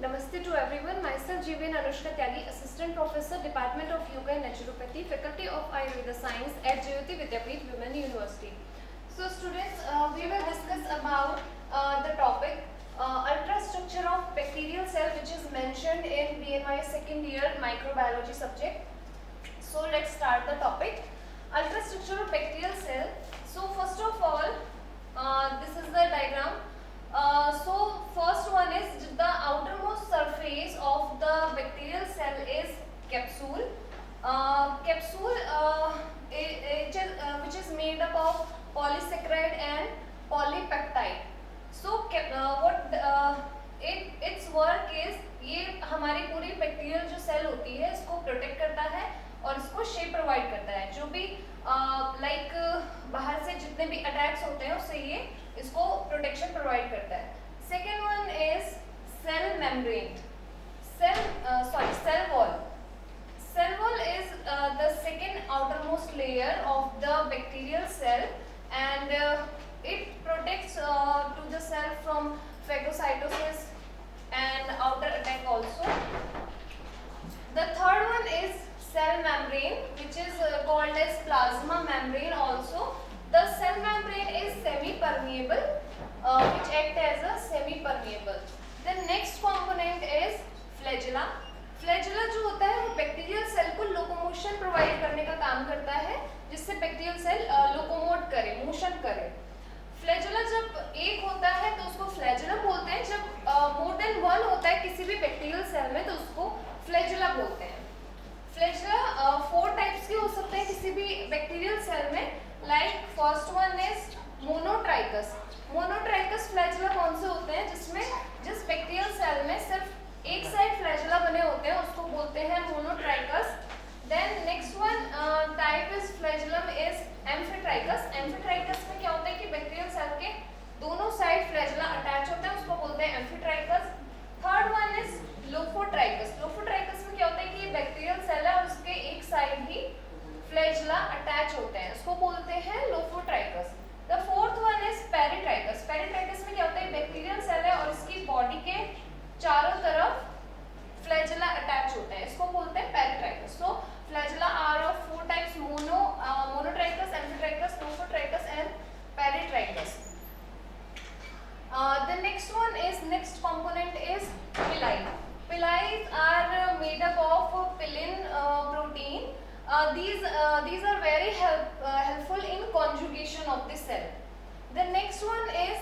Namaste to everyone. Myself Jeevan Anushka Tyagi, Assistant Professor, Department of Yoga and Naturopathy, Faculty of Ayurveda Science at Jyoti Vidyapeeth Women University. So students, we will discuss about the topic ultrastructure of bacterial cell, which is mentioned in BNY second year microbiology subject. So let's start the topic. Ultrastructure of bacterial cell. So first of all, this is the diagram. So first one is the outermost surface of the bacterial cell is capsule. Which is made up of polysaccharide and polypeptide. So its work is ये हमारी पूरी bacterial जो cell होती है इसको protect करता है और इसको शेप प्रोवाइड करता है. जो भी बाहर से जितने भी अटैक्स होते हैं उससे ये इसको प्रोटेक्शन प्रोवाइड करता है. Second one is cell membrane. Cell wall. Cell wall is the second outermost layer of the bacterial cell, and it protects to the cell from phagocytosis and outer attack also. The third one is cell membrane, which is called as plasma membrane also. The cell membrane is semi-permeable, which act as a semi-permeable. The next component is flagella. Flagella जो होता है वो bacterial cell को locomotion provide करने का काम करता है, जिससे बैक्टीरियल सेल लोकोमोट करे, मोशन करे. फ्लैजेला जब एक होता है तो उसको फ्लैजेला बोलते हैं. जब मोर देन वन होता है किसी भी बैक्टीरियल सेल में तो उसको फ्लैजेला बोलते हैं. फ्लैजेला 4 टाइप्स के हो सकते हैं किसी भी बैक्टीरियल सेल में. Like first one is monotrichous. Monotrichous flagella कौन से होते हैं जिस बैक्टीरियल सेल में सिर्फ एक साइड फ्लैजेला बने होते हैं उसको बोलते हैं monotrichous. Then next one type is flagellum is amphitrichous. Amphitrichous में क्या होता है कि बैक्टीरियल सेल के दोनों साइड फ्लैजेला अटैच होते हैं, उसको बोलते हैं amphitrichous. Third one is lophotrichous. Lophotrichous में क्या होता है कि बैक्टीरियल सेल है और उसके एक साइड ही फ्लैजेला अटैच होते हैं, उसको बोलते हैं lophotrichous. The fourth one is peritrichous. Peritrichous में क्या होता है बैक्टीरियल सेल है और इसकी बॉडी के चारों तरफ फ्लैजेला अटैच होते हैं, इसको बोलते हैं peritrichous. So flagella are of 4 types: monotrichous, amphitrichous, lophotrichous and peritrichous. The next component is villi. Villi are made up of pillin protein. These are very helpful in conjugation of the cell. The next one is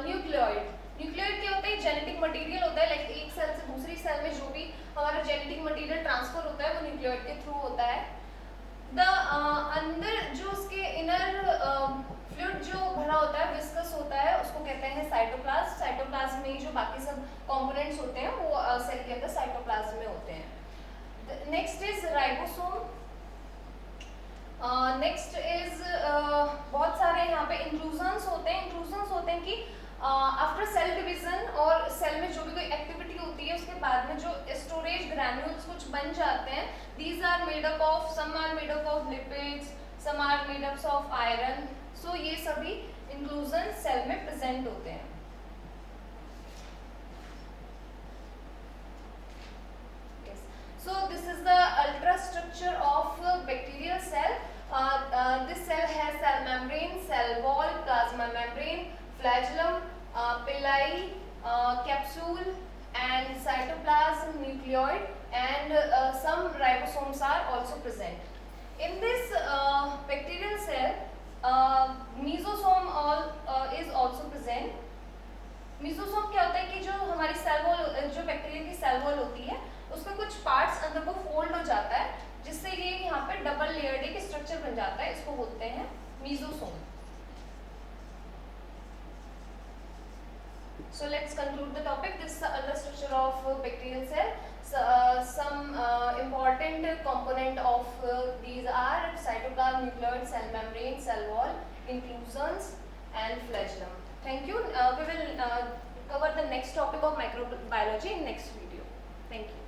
nucleoid. Nucleoid क्या होता है? Genetic material होता है. Like एक cell से दूसरी cell में जो भी हमारा जेनेटिक मटेरियल ट्रांसफर होता है वो न्यूक्लियोइड के थ्रू होता है. द अंदर जो उसके इनर फ्लूइड जो भरा होता है, विस्कस होता है, उसको कहते हैं साइटोप्लाज्म. साइटोप्लाज्म में जो बाकी सब कंपोनेंट्स होते हैं वो सेल के अंदर साइटोप्लाज्म में होते हैं. Next is ribosome. Next is बहुत सारे यहाँ पे इंक्लूजन्स होते हैं. इंक्लूजन्स होते हैं कि आफ्टर सेल डिवीजन और सेल में जो भी कोई एक्टिविटी होती है उसके बाद में जो स्टोरेज ग्रैन्यूल्स कुछ बन जाते हैं, these are made up of, some are made up of lipids, some are made up of iron. So ये सभी इंक्लूजन सेल में प्रेजेंट होते हैं. So this is the ultrastructure of bacterial cell. This cell has cell membrane, cell wall, plasma membrane, flagellum, villi, capsule and cytoplasm, nucleoid, and some ribosomes are also present. In this bacterial cell, mesosome is also present. Mesosome क्या होता है कि जो हमारी cell wall, जो bacteria की cell wall होती है उसका कुछ पार्ट्स अंदर को फोल्ड हो जाता है, जिससे ये यहाँ पे डबल लेयर्ड एक स्ट्रक्चर बन जाता है, इसको बोलते हैं mesosome. So let's conclude the topic. This is the ultrastructure of bacterial cell. Some important component of these are cytoplasm, nucleoid, cell membrane, cell wall, inclusions and flagellum. Thank you. We will cover the next topic of microbiology in next video. Thank you.